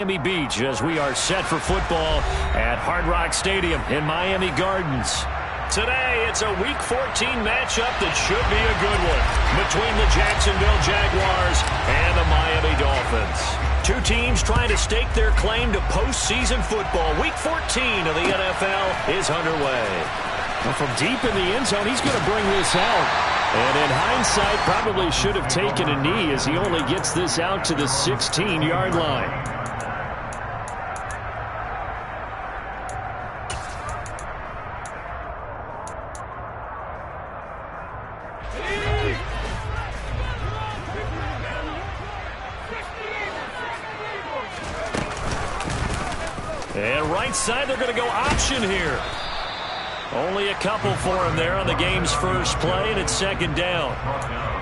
Miami Beach as we are set for football at Hard Rock Stadium in Miami Gardens. Today, it's a Week 14 matchup that should be a good one between the Jacksonville Jaguars and the Miami Dolphins. Two teams trying to stake their claim to postseason football. Week 14 of the NFL is underway. Well, from deep in the end zone, he's going to bring this out. And in hindsight, probably should have taken a knee as he only gets this out to the 16-yard line. And right side, they're going to go option here. Only a couple for him there on the game's first play, and it's second down.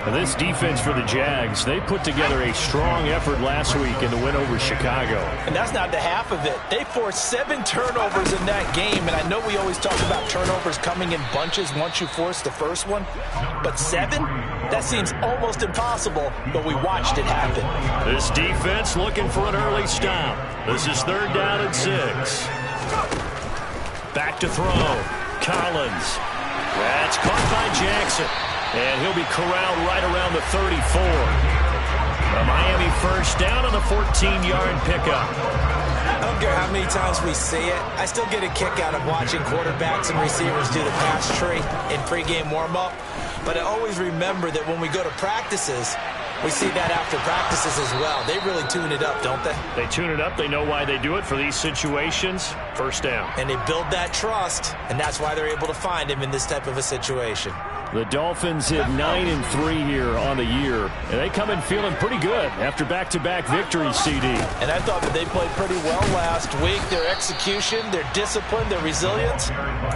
Now this defense for the Jags, they put together a strong effort last week in the win over Chicago. And that's not the half of it. They forced 7 turnovers in that game, and I know we always talk about turnovers coming in bunches once you force the first one, but 7? That seems almost impossible, but we watched it happen. This defense looking for an early stop. This is 3rd down and 6. Back to throw. Collins. That's caught by Jackson. And he'll be corralled right around the 34. A Miami first down on the 14-yard pickup. I don't care how many times we say it, I still get a kick out of watching quarterbacks and receivers do the pass tree in pregame warm-up. But I always remember that when we go to practices, we see that after practices as well. They really tune it up, don't they? They tune it up. They know why they do it for these situations. First down. And they build that trust, and that's why they're able to find him in this type of a situation. The Dolphins hit 9-3 here on the year, and they come in feeling pretty good after back-to-back victories, CD. And I thought that they played pretty well last week. Their execution, their discipline, their resilience,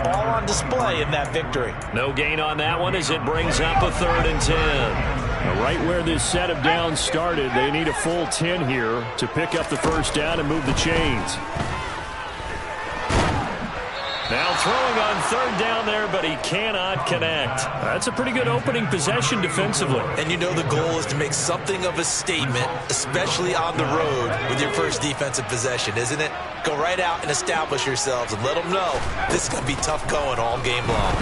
all on display in that victory. No gain on that one as it brings up a 3rd and 10. Now, right where this set of downs started, they need a full 10 here to pick up the first down and move the chains. Now throwing on 3rd down there, but he cannot connect. That's a pretty good opening possession defensively. And you know the goal is to make something of a statement, especially on the road with your first defensive possession, isn't it? Go right out and establish yourselves and let them know this is going to be tough going all game long.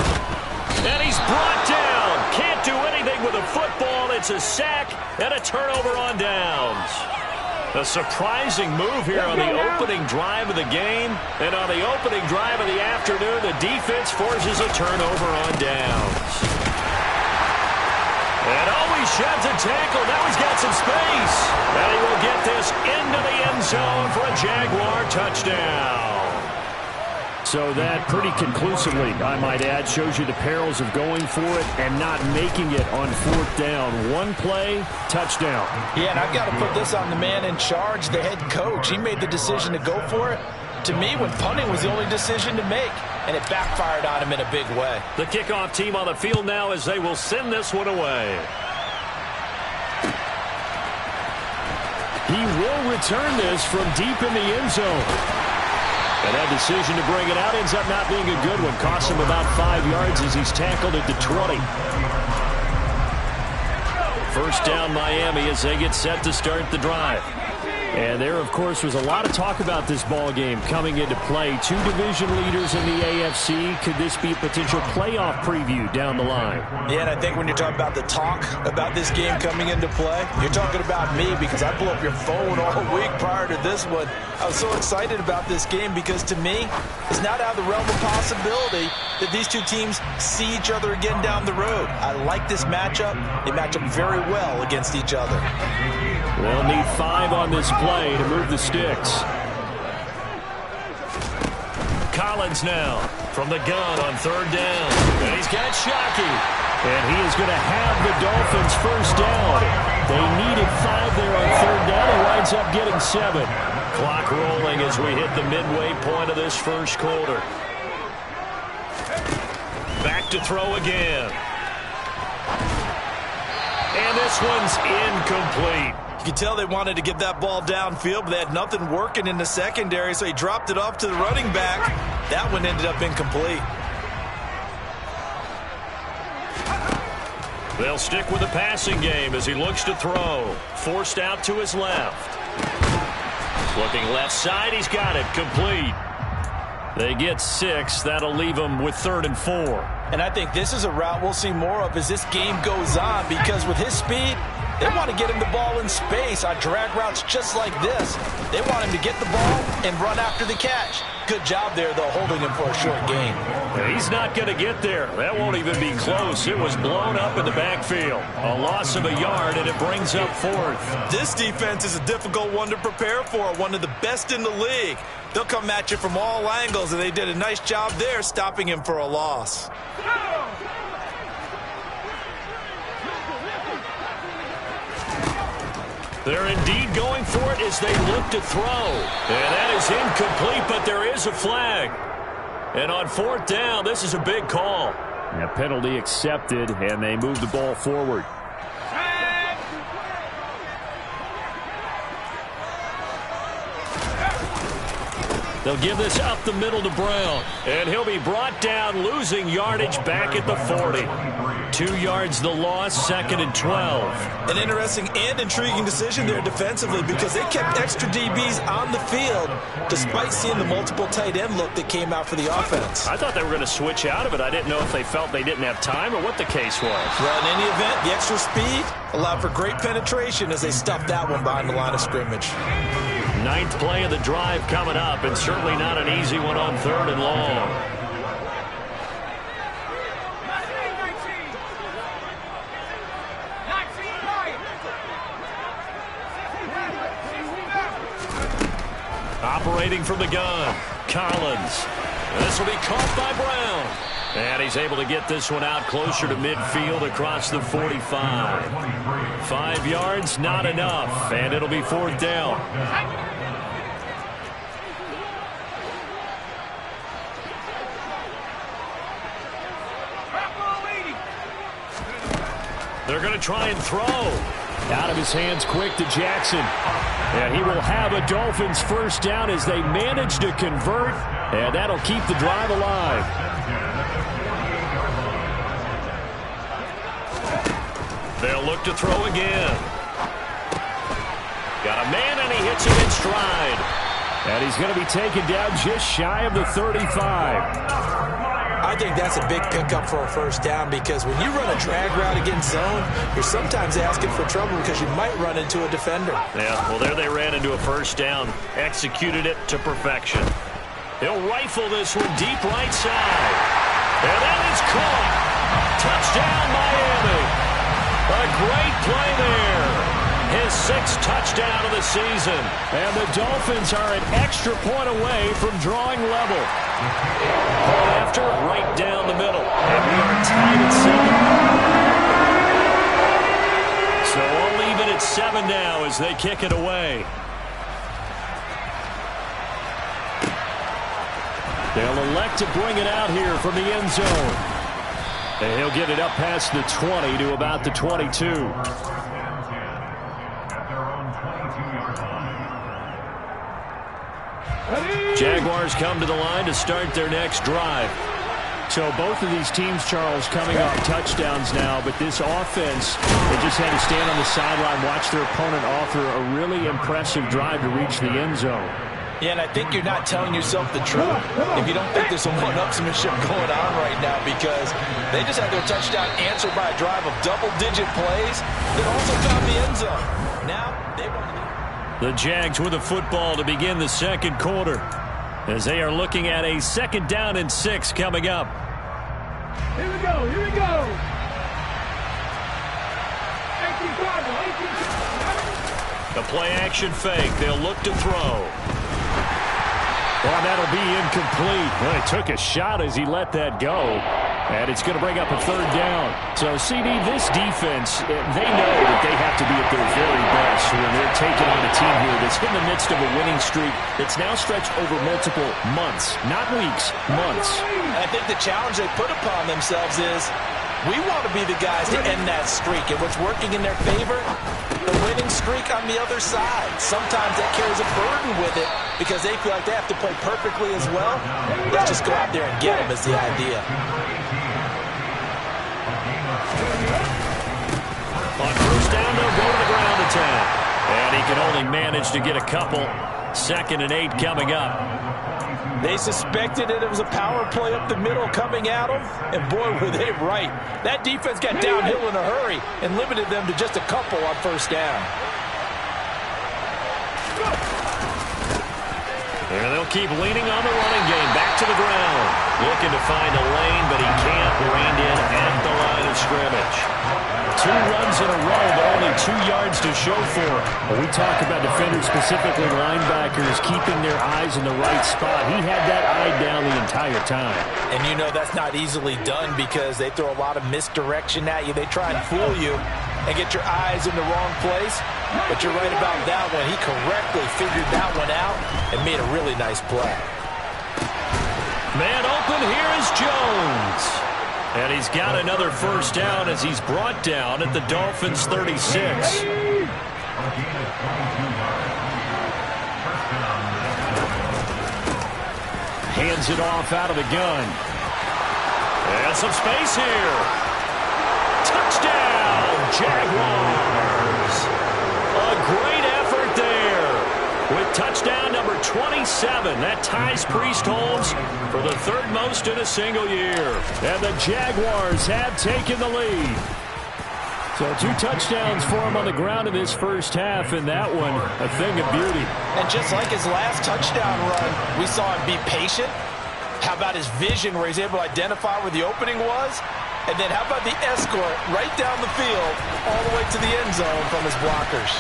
And he's brought down. Can't do anything with a football. It's a sack and a turnover on downs. A surprising move here on the opening drive of the game. And on the opening drive of the afternoon, the defense forces a turnover on downs. And he shoves a tackle. Now he's got some space. And he will get this into the end zone for a Jaguar touchdown. So that pretty conclusively, I might add, shows you the perils of going for it and not making it on 4th down. One play, touchdown. Yeah, and I've got to put this on the man in charge, the head coach. He made the decision to go for it. To me, when punting was the only decision to make, and it backfired on him in a big way. The kickoff team on the field now as they will send this one away. He will return this from deep in the end zone. And that decision to bring it out ends up not being a good one. Costs him about 5 yards as he's tackled at the 20. First down Miami as they get set to start the drive. And there, of course, was a lot of talk about this ball game coming into play. 2 division leaders in the AFC. Could this be a potential playoff preview down the line? Yeah, and I think when you're talking about the talk about this game coming into play, you're talking about me because I blew up your phone all week prior to this one. I was so excited about this game because to me, it's not out of the realm of possibility that these two teams see each other again down the road. I like this matchup. They match up very well against each other. They'll need 5 on this play to move the sticks. Collins now from the gun on 3rd down. And he's got Shockey. And he is going to have the Dolphins first down. They needed 5 there on 3rd down. He winds up getting 7. Clock rolling as we hit the midway point of this first quarter. Back to throw again. And this one's incomplete. You could tell they wanted to get that ball downfield, but they had nothing working in the secondary, so he dropped it off to the running back. That one ended up incomplete. They'll stick with the passing game as he looks to throw. Forced out to his left. Looking left side, he's got it. Complete. They get 6. That'll leave them with 3rd and 4. And I think this is a route we'll see more of as this game goes on, because with his speed, they want to get him the ball in space on drag routes just like this. They want him to get the ball and run after the catch. Good job there, though, holding him for a short gain. He's not going to get there. That won't even be close. It was blown up in the backfield. A loss of a yard, and it brings up 4th. This defense is a difficult one to prepare for, one of the best in the league. They'll come at you from all angles, and they did a nice job there stopping him for a loss. They're indeed going for it as they look to throw. And that is incomplete, but there is a flag. And on 4th down, this is a big call. A penalty accepted, and they move the ball forward. They'll give this up the middle to Brown. And he'll be brought down, losing yardage back at the 40. 2 yards the loss, 2nd and 12. An interesting and intriguing decision there defensively, because they kept extra DBs on the field despite seeing the multiple tight end look that came out for the offense. I thought they were going to switch out of it. I didn't know if they felt they didn't have time or what the case was. Well, in any event, the extra speed allowed for great penetration as they stuffed that one behind the line of scrimmage. 9th play of the drive coming up, and certainly not an easy one on 3rd and long. Operating from the gun, Collins. This will be caught by Brown. And he's able to get this one out closer to midfield across the 45. 5 yards, not enough, and it'll be 4th down. They're going to try and throw. Out of his hands quick to Jackson. And he will have a Dolphins 1st down as they manage to convert. And that'll keep the drive alive. They'll look to throw again. Got a man, and he hits it in stride. And he's going to be taken down just shy of the 35. I think that's a big pickup for a 1st down, because when you run a drag route against zone, you're sometimes asking for trouble because you might run into a defender. Yeah, well, there they ran into a 1st down. Executed it to perfection. He'll rifle this one deep right side. And that is caught. Touchdown, Miami. A great play there. His 6th touchdown of the season. And the Dolphins are an extra point away from drawing level. After, right down the middle. And we are tied at 7. So we'll leave it at 7 now as they kick it away. They'll elect to bring it out here from the end zone. And he'll get it up past the 20 to about the 22. Jaguars come to the line to start their next drive. So both of these teams, Charles, coming off touchdowns now, but this offense, they just had to stand on the sideline, watch their opponent offer a really impressive drive to reach the end zone. Yeah, and I think you're not telling yourself the truth if you don't think there's some one-upsmanship going on right now, because they just had their touchdown answered by a drive of double-digit plays that also found the end zone. Now they want to... The Jags with the football to begin the 2nd quarter as they are looking at a 2nd down and 6 coming up. Here we go, here we go. The play-action fake. They'll look to throw. Well, that'll be incomplete. Well, he took a shot as he let that go. And it's going to bring up a 3rd down. So, CD, this defense, they know that they have to be at their very best when they're taking on a team here that's in the midst of a winning streak that's now stretched over multiple months. Not weeks, months. I think the challenge they put upon themselves is, we want to be the guys to end that streak. And what's working in their favor? The winning streak on the other side. Sometimes that carries a burden with it because they feel like they have to play perfectly as well. Let's just go out there and get them is the idea. On 1st down, they'll go to the ground attack. And he can only manage to get a couple. 2nd and 8 coming up. They suspected it was a power play up the middle coming at them, and boy, were they right. That defense got downhill in a hurry and limited them to just a couple on 1st down. And they'll keep leaning on the running game. Back to the ground. Looking to find a lane, but he can't. Reined in at the line of scrimmage. 2 runs in a row, but only 2 yards to show for it. When we talk about defenders, specifically linebackers, keeping their eyes in the right spot, he had that eye down the entire time. And you know that's not easily done because they throw a lot of misdirection at you. They try and fool you and get your eyes in the wrong place. But you're right about that one. He correctly figured that one out and made a really nice play. Man open, here is Jones. And he's got another 1st down as he's brought down at the Dolphins' 36. Hands it off out of the gun. And some space here. Touchdown, Jaguars. A great effort there. With touchdown number 27, that ties Priest-Holmes for the 3rd most in a single year. And the Jaguars have taken the lead. So 2 touchdowns for him on the ground in this 1st half, and that one a thing of beauty. And just like his last touchdown run, we saw him be patient. How about his vision where he's able to identify where the opening was? And then how about the escort right down the field all the way to the end zone from his blockers?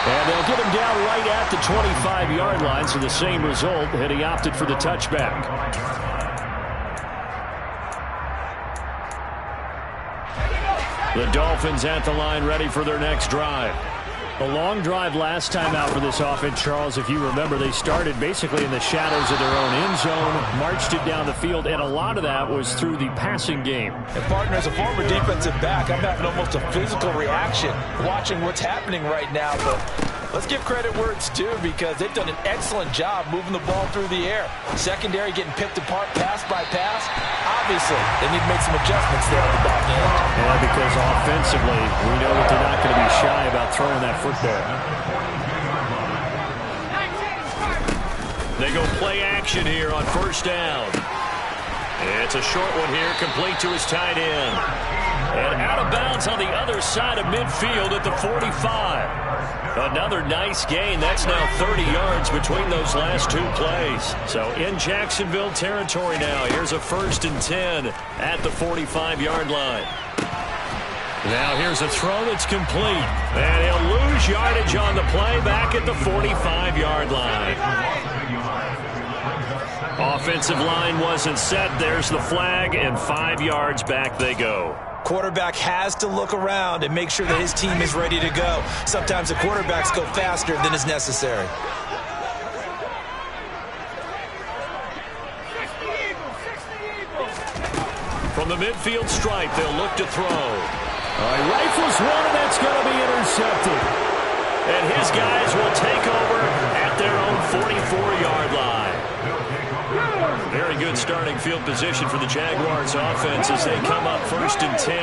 And they'll get him down right at the 25-yard line, so the same result, and he opted for the touchback. The Dolphins at the line ready for their next drive. A long drive last time out for this offense, Charles. If you remember, they started basically in the shadows of their own end zone, marched it down the field, and a lot of that was through the passing game. And partner, as a former defensive back, I'm having almost a physical reaction watching what's happening right now. But let's give credit where it's due because they've done an excellent job moving the ball through the air. Secondary getting picked apart pass by pass. Obviously, they need to make some adjustments there on the back end. Yeah, because offensively, we know that they're not going to be shy about throwing that football. They go play action here on 1st down. It's a short one here, complete to his tight end. And out of bounds on the other side of midfield at the 45. Another nice gain. That's now 30 yards between those last 2 plays. So in Jacksonville territory now. Here's a 1st and 10 at the 45-yard line. Now here's a throw that's complete. And he'll lose yardage on the play back at the 45-yard line. Offensive line wasn't set. There's the flag, and 5 yards back they go. Quarterback has to look around and make sure that his team is ready to go. Sometimes the quarterbacks go faster than is necessary. From the midfield stripe, they'll look to throw. He rifles one, and that's going to be intercepted. And his guys will take over at their own 44-yard line. Very good starting field position for the Jaguars offense as they come up 1st and 10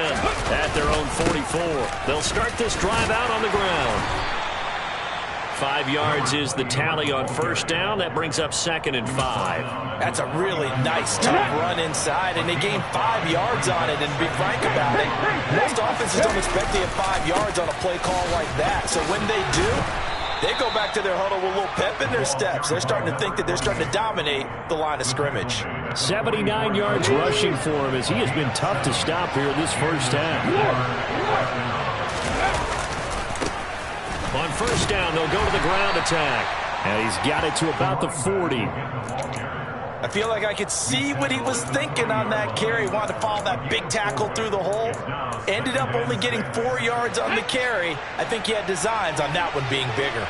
at their own 44. They'll start this drive out on the ground. 5 yards is the tally on 1st down. That brings up 2nd and 5. That's a really nice, tough run inside, and they gained 5 yards on it. And to be frank about it, most offenses don't expect to have 5 yards on a play call like that. So when they do, they go back to their huddle with a little pep in their steps. They're starting to think that they're starting to dominate the line of scrimmage. 79 yards rushing for him as he has been tough to stop here this 1st half. On 1st down, they'll go to the ground attack. And he's got it to about the 40. I feel like I could see what he was thinking on that carry. Wanted to follow that big tackle through the hole. Ended up only getting 4 yards on the carry. I think he had designs on that one being bigger.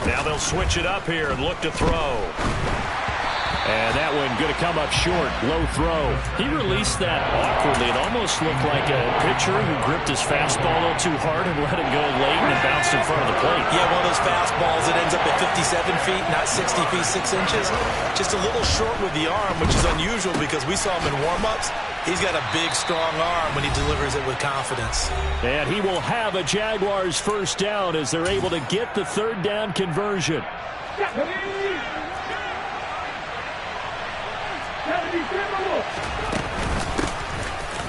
Now they'll switch it up here and look to throw. And that one going to come up short. Low throw. He released that awkwardly. It almost looked like a pitcher who gripped his fastball a little too hard and let it go late and it bounced in front of the plate. Yeah, one of those fastballs that ends up at 57 feet, not 60 feet, 6 inches. Just a little short with the arm, which is unusual because we saw him in warm-ups. He's got a big, strong arm when he delivers it with confidence. And he will have a Jaguars first down as they're able to get the third down conversion.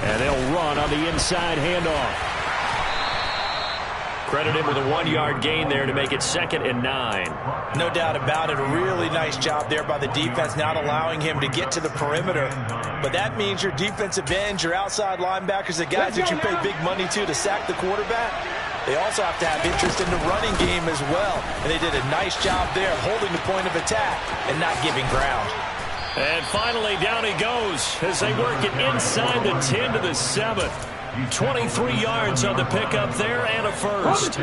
And they'll run on the inside handoff. Credit him with a 1-yard gain there to make it 2nd and 9. No doubt about it. A really nice job there by the defense, not allowing him to get to the perimeter. But that means your defensive ends, your outside linebackers, the guys that you pay big money to sack the quarterback, they also have to have interest in the running game as well. And they did a nice job there holding the point of attack and not giving ground. And finally, down he goes as they work it inside the 10 to the 7. 23 yards on the pickup there and a first.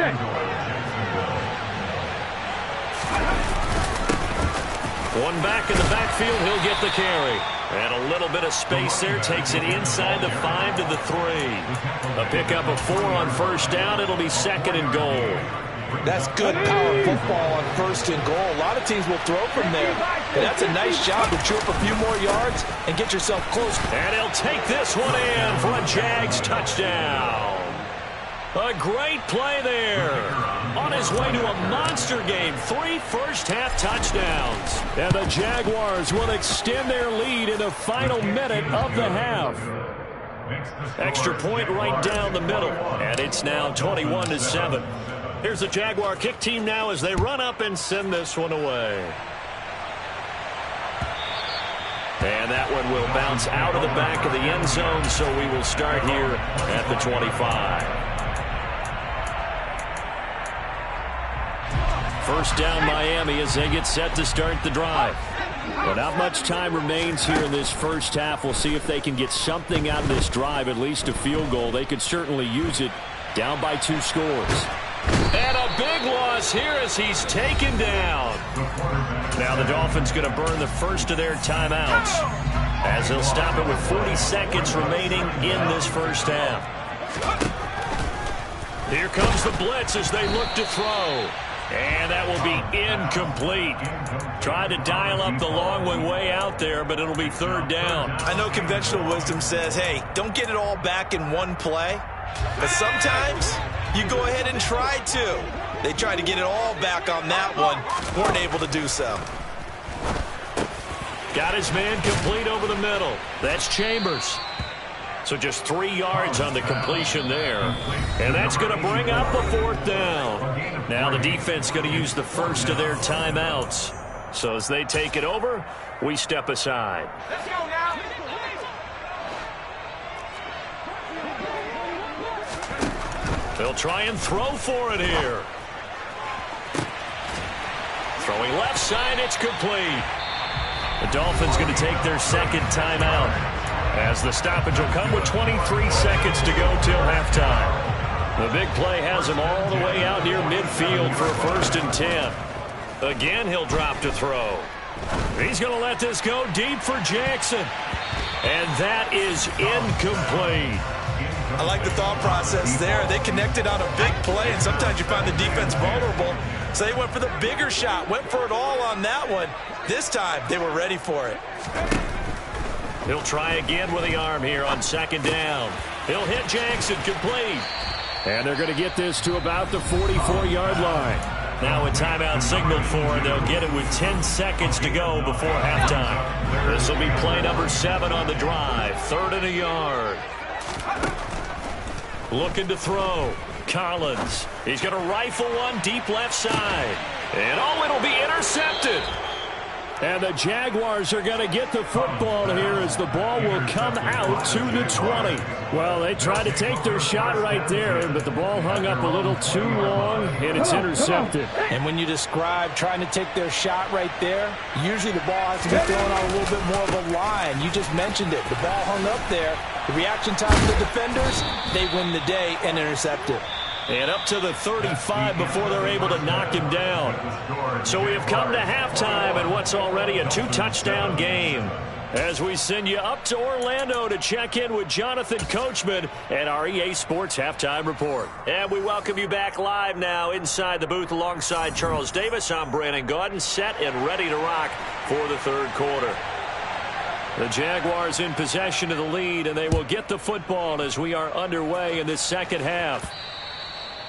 One back in the backfield, he'll get the carry. And a little bit of space there, takes it inside the 5 to the 3. A pickup of 4 on first down, it'll be 2nd and goal. That's good power football on 1st and goal. A lot of teams will throw from there. And that's a nice job to chew up a few more yards and get yourself close. And he'll take this one in for a Jags touchdown. A great play there. On his way to a monster game. 3 first-half touchdowns. And the Jaguars will extend their lead in the final minute of the half. Extra point right down the middle. And it's now 21 to 7. Here's the Jaguar kick team now as they run up and send this one away. And that one will bounce out of the back of the end zone, so we will start here at the 25. First down Miami as they get set to start the drive. Well, not much time remains here in this first half. We'll see if they can get something out of this drive, at least a field goal. They could certainly use it. Down by 2 scores. And a big loss here as he's taken down. Now the Dolphins going to burn the first of their timeouts as they'll stop it with 40 seconds remaining in this first half. Here comes the blitz as they look to throw. And that will be incomplete. Tried to dial up the long one way out there, but it'll be 3rd down. I know conventional wisdom says, hey, don't get it all back in one play. But sometimes you go ahead and try to. They tried to get it all back on that one. Weren't able to do so. Got his man complete over the middle. That's Chambers. So just 3 yards on the completion there. And that's going to bring up a 4th down. Now the defense going to use the first of their timeouts. So as they take it over, we step aside. Let's go now. They'll try and throw for it here. Throwing left side, it's complete. The Dolphins going to take their 2nd timeout as the stoppage will come with 23 seconds to go till halftime. The big play has him all the way out near midfield for a 1st and 10. Again, he'll drop to throw. He's going to let this go deep for Jackson. And that is incomplete. I like the thought process there. They connected on a big play, and sometimes you find the defense vulnerable. So they went for the bigger shot, went for it all on that one. This time, they were ready for it. He'll try again with the arm here on 2nd down. He'll hit Jackson complete. And they're going to get this to about the 44-yard line. Now a timeout signaled for, and they'll get it with 10 seconds to go before halftime. This will be play number 7 on the drive. 3rd and a yard. Looking to throw. Collins. He's going to rifle one deep left side. And it'll be intercepted. And the Jaguars are going to get the football here as the ball will come out to the 20. Well, they tried to take their shot right there, but the ball hung up a little too long, and it's intercepted. And when you describe trying to take their shot right there, usually the ball has to be thrown on a little bit more of a line. You just mentioned it. The ball hung up there. The reaction time of the defenders, they win the day and intercept it. And up to the 35 before they're able to knock him down. So we have come to halftime in what's already a 2-touchdown game. As we send you up to Orlando to check in with Jonathan Coachman and our EA Sports Halftime Report. And we welcome you back live now inside the booth alongside Charles Davis. I'm Brandon Gaudin, set and ready to rock for the third quarter. The Jaguars in possession of the lead, and they will get the football as we are underway in this second half.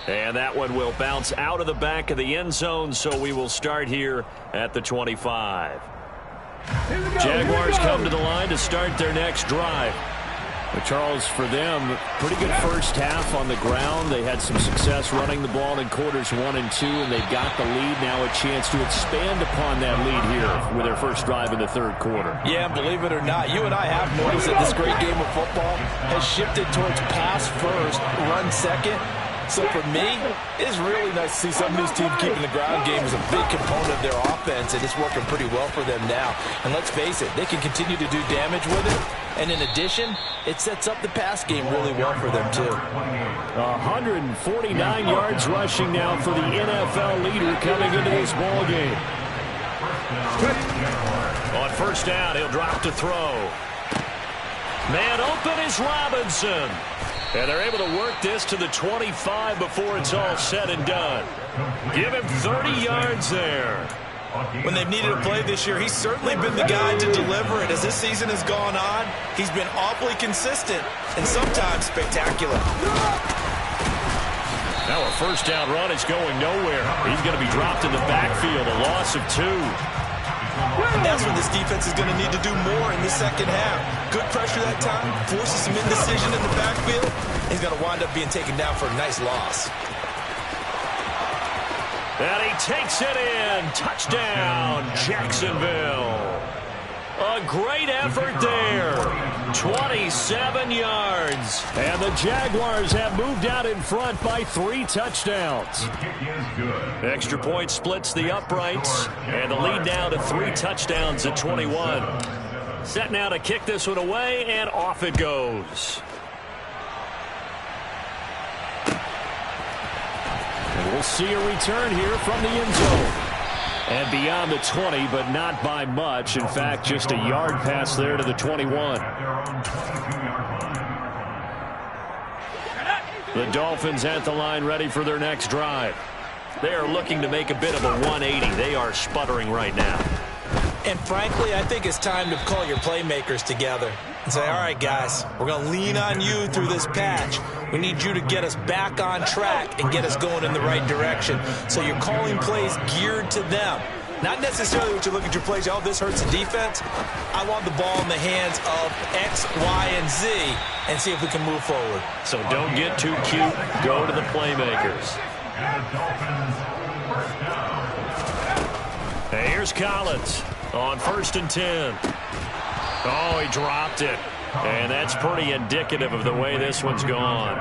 And that one will bounce out of the back of the end zone, so we will start here at the 25. Jaguars come to the line to start their next drive. But Charles, for them, pretty good first half on the ground. They had some success running the ball in quarters 1 and 2, and they've got the lead now, a chance to expand upon that lead here with their first drive in the third quarter. Yeah, believe it or not, you and I have noticed that this great game of football has shifted towards pass first, run second. So for me, it's really nice to see some of these teams keeping the ground game as a big component of their offense, and it's working pretty well for them now. And let's face it, they can continue to do damage with it. And in addition, it sets up the pass game really well for them, too. 149 yards rushing now for the NFL leader coming into this ball game. On first down, he'll drop to throw. Man open is Robinson. And they're able to work this to the 25 before it's all said and done. Give him 30 yards there. When they've needed a play this year, he's certainly been the guy to deliver it. As this season has gone on, he's been awfully consistent and sometimes spectacular. Now a first down run is going nowhere. He's going to be dropped in the backfield, a loss of 2. And that's when this defense is going to need to do more in the second half. Good pressure that time, forces some indecision in the backfield. He's going to wind up being taken down for a nice loss. And he takes it in. Touchdown, Jacksonville. A great effort there. 27 yards. And the Jaguars have moved out in front by 3 touchdowns. Extra point splits the uprights. And the lead now to 3 touchdowns at 21. Set now to kick this one away, and off it goes. And we'll see a return here from the end zone. And beyond the 20, but not by much. In fact, just a yard pass there to the 21. The Dolphins at the line ready for their next drive. They are looking to make a bit of a 180. They are sputtering right now. And frankly, I think it's time to call your playmakers together and say, all right, guys, we're going to lean on you through this patch. We need you to get us back on track and get us going in the right direction. So you're calling plays geared to them. Not necessarily what you look at your plays, oh, this hurts the defense. I want the ball in the hands of X, Y, and Z and see if we can move forward. So don't get too cute. Go to the playmakers. Hey, here's Collins on 1st and 10. Oh, he dropped it. And that's pretty indicative of the way this one's gone.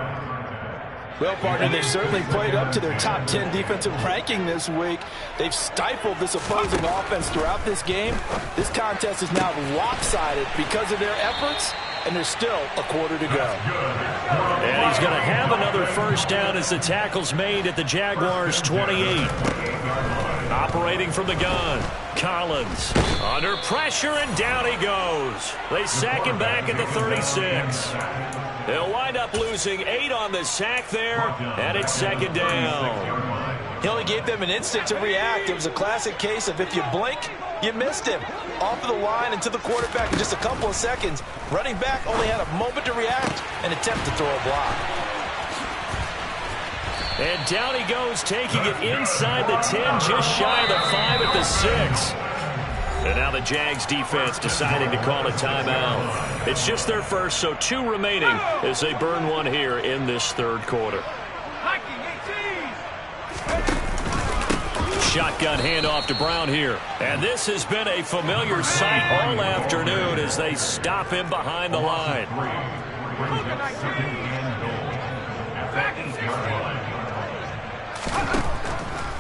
Well, partner, they've certainly played up to their top 10 defensive ranking this week. They've stifled this opposing offense throughout this game. This contest is now lopsided because of their efforts, and there's still a quarter to go. And he's going to have another first down as the tackle's made at the Jaguars' 28. Operating from the gun, Collins under pressure, and down he goes. They sack him back at the 36. They'll wind up losing 8 on the sack there, and it's second down. He only gave them an instant to react. It was a classic case of if you blink, you missed him. Off of the line and to the quarterback in just a couple of seconds. Running back only had a moment to react and attempt to throw a block. And down he goes, taking it inside the 10, just shy of the 5 at the 6. And now the Jags defense deciding to call a timeout. It's just their first, so 2 remaining as they burn one here in this third quarter. Shotgun handoff to Brown here. And this has been a familiar sight all afternoon as they stop him behind the line.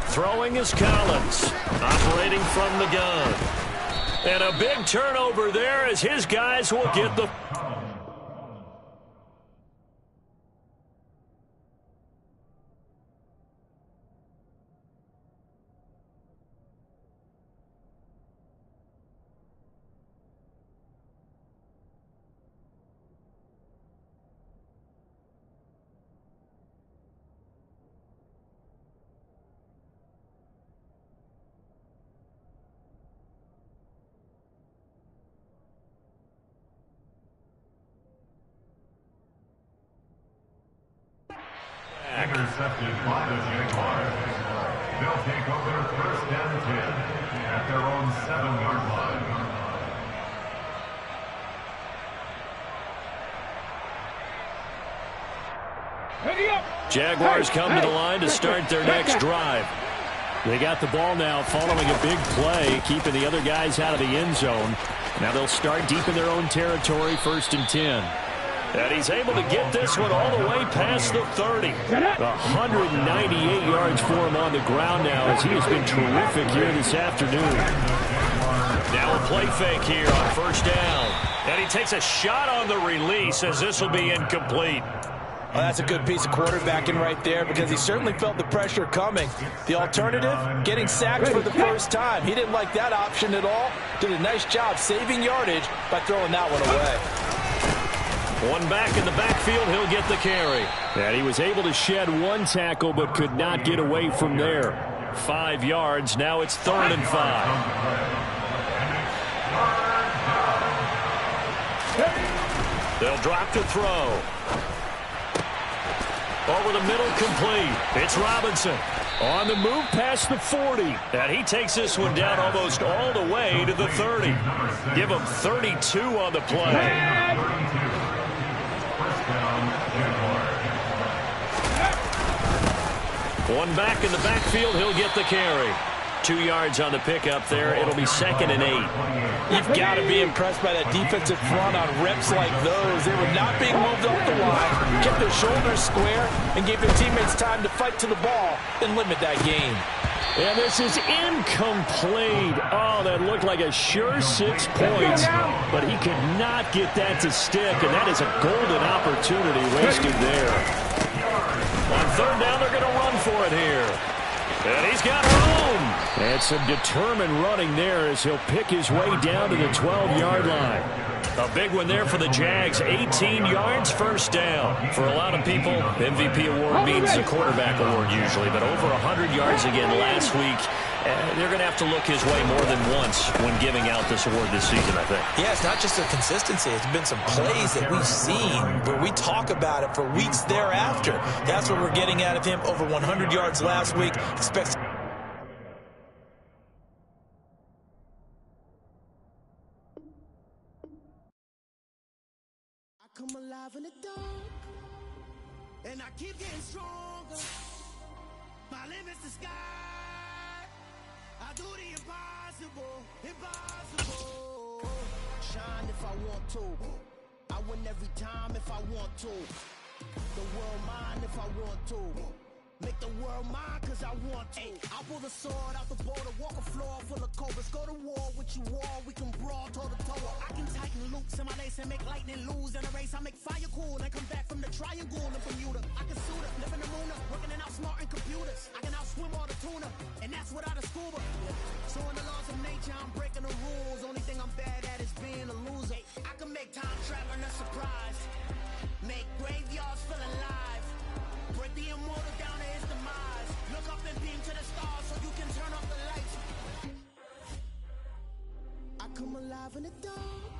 Throwing is Collins, operating from the gun. And a big turnover there as his guys will get the... back. Intercepted by the Jaguars. They'll take over first and 10 at their own 7-yard line. Jaguars come to the line to start their next drive. They got the ball now following a big play, keeping the other guys out of the end zone. Now they'll start deep in their own territory, 1st and 10. And he's able to get this one all the way past the 30. 198 yards for him on the ground now, as he has been terrific here this afternoon. Now a play fake here on 1st down. And he takes a shot on the release, as this will be incomplete. Well, that's a good piece of quarterbacking right there, because he certainly felt the pressure coming. The alternative, getting sacked for the first time. He didn't like that option at all. Did a nice job saving yardage by throwing that one away. One back in the backfield, he'll get the carry. And he was able to shed one tackle, but could not get away from there. 5 yards, now it's 3rd and 5. They'll drop to throw. Over the middle, complete. It's Robinson on the move past the 40. And he takes this one down almost all the way to the 30. Give him 32 on the play. One back in the backfield, he'll get the carry. 2 yards on the pickup there. It'll be 2nd and 8. You've got to be impressed by that defensive front on reps like those. They were not being moved off the line, kept their shoulders square, and gave their teammates time to fight to the ball and limit that game. And this is incomplete. Oh, that looked like a sure 6 points, but he could not get that to stick, and that is a golden opportunity wasted there. On 3rd down, they're going to run for it here. And he's got home. And some determined running there as he'll pick his way down to the 12-yard line. A big one there for the Jags. 18 yards, 1st down. For a lot of people, MVP award means the quarterback award usually, but over 100 yards again last week. They're going to have to look his way more than once when giving out this award this season, I think. Yeah, it's not just the consistency. It's been some plays that we've seen where we talk about it for weeks thereafter. That's what we're getting out of him. Over 100 yards last week. Expects. I come alive in the dark, and I keep getting stronger. My limit's the sky. I do the impossible, impossible. Shine if I want to. I win every time if I want to. The world mine if I want to. Make the world mine cause I want to. I pull the sword out the border, walk a floor full of cobras. Go to war with you all, we can brawl toe to toe. I can tighten loops in my lace and make lightning lose in a race. I make fire cool and come back from the triangle in Bermuda. I can suit up, live in the moon up, working and outsmarting computers. I can outswim all the tuna, and that's without a scuba. So in the laws of nature, I'm breaking the rules. Only thing I'm bad at is being a loser. I can make time traveling a surprise. Make graveyards feel alive. Break the immortal down to his demise. Look up and beam to the stars so you can turn off the lights. I come alive in the dark.